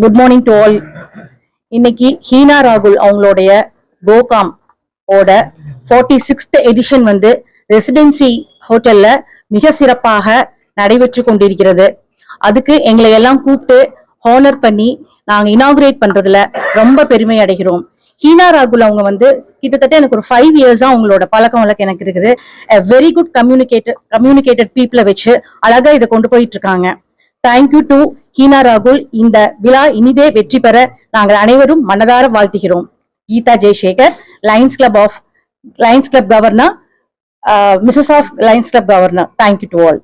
Good morning to all. இன்னைக்கு ஹீனா ராகுல் அவங்களுடைய கோகாம் ஓட 46th எடிஷன் வந்து ரெசிடென்சி ஹோட்டல்ல மிக சிறப்பாக நடைபெற்று கொண்டிருக்கிறது. அதுக்கு எங்களை எல்லாம் கூப்பிட்டு ஹானர் பண்ணி நாங்க இனாகுரேட் பண்றதுல ரொம்ப பெருமை அடைகிறோம். ஹீனா ராகுல் அவங்க வந்து கிட்டத்தட்ட எனக்கு ஒரு 5 years அவங்களோட பழக்கம் வழக்கம் எனக்கு இருக்குது. வெரி குட் கம்யூனிகேட்டட் பீப்புளை வச்சு அழகா இதை கொண்டு போயிட்டு இருக்காங்க. தேங்க்யூ டு ஹீனா ராகுல். இந்த விழா இனிதே வெற்றி பெற நாங்கள் அனைவரும் மனதார வாழ்த்துகிறோம். Geetha Jeyasekar, lions club governor, mrs of lions club governor. Thank you to all.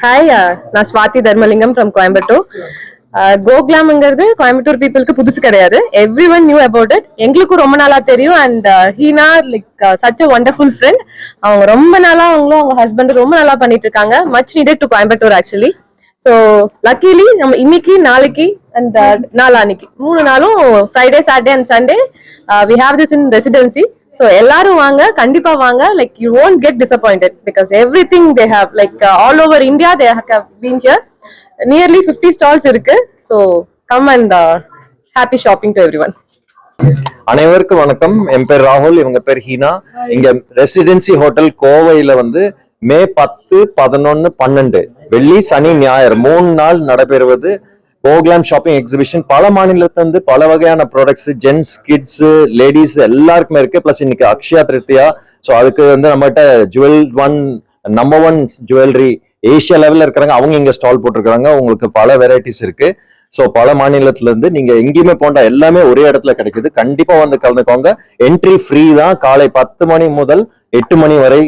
Hi, நான் ஸ்வாதி தர்மலிங்கம் ஃப்ரம் கோயம்புத்தூர். கோகுலாம்ங்கிறது கோயம்புத்தூர் பீப்புளுக்கு புதுசு கிடையாது. Every one knew about it. எங்களுக்கும் ரொம்ப நாளா தெரியும். And Heena like such a wonderful friend. அவங்க ரொம்ப நாளா அவங்க ஹஸ்பண்ட் ரொம்ப நல்லா பண்ணிட்டு இருக்காங்க. Much needed to Coimbatore actually. So luckily நம்ம இன்னைக்கு நாளைக்கு அண்ட் நாளான்னைக்கு 3 நாளும் Friday Saturday and Sunday we have this in residency. So எல்லாரும் வாங்க, கண்டிப்பா வாங்க. Like you won't get disappointed because everything they have, like all over India they have been here. Nearly 50 stalls இருக்கு. So come and happy shopping to everyone. அனைவருக்கும் வணக்கம். என் பேர் ராகுல், இவங்க பேர் ஹீனா. இங்க ரெசிடென்சி ஹோட்டல் கோவையில வந்து மே 10, 11, 12 வெள்ளி சனி ஞாயிறு 3 நாள் நடைபெறுவது கோகுலாம் ஷாப்பிங் எக்ஸிபிஷன். பல மாநிலத்திலிருந்து பல வகையான ப்ராடக்ட்ஸ், ஜென்ஸ், கிட்ஸ், லேடிஸ் எல்லாருக்குமே இருக்கு. பிளஸ் இன்னைக்கு அக்ஷயா திருத்தியா. ஸோ அதுக்கு வந்து நம்மகிட்ட நம்பர் ஒன் ஜுவல்லரி ஏசியா லெவல்ல இருக்கிறாங்க, அவங்க இங்க ஸ்டால் போட்டிருக்காங்க. உங்களுக்கு பல வெரைட்டிஸ் இருக்கு. ஸோ பல மாநிலத்துல இருந்து நீங்க எங்கேயுமே போண்டா எல்லாமே ஒரே இடத்துல கிடைக்குது. கண்டிப்பா வந்து கலந்துக்கோங்க. என்ட்ரி ஃப்ரீ தான். காலை 10 மணி முதல் 8 மணி வரை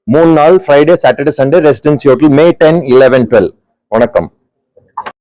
3 நாள், Friday Saturday Sunday residency hotel May 10, 11, 12. வணக்கம்.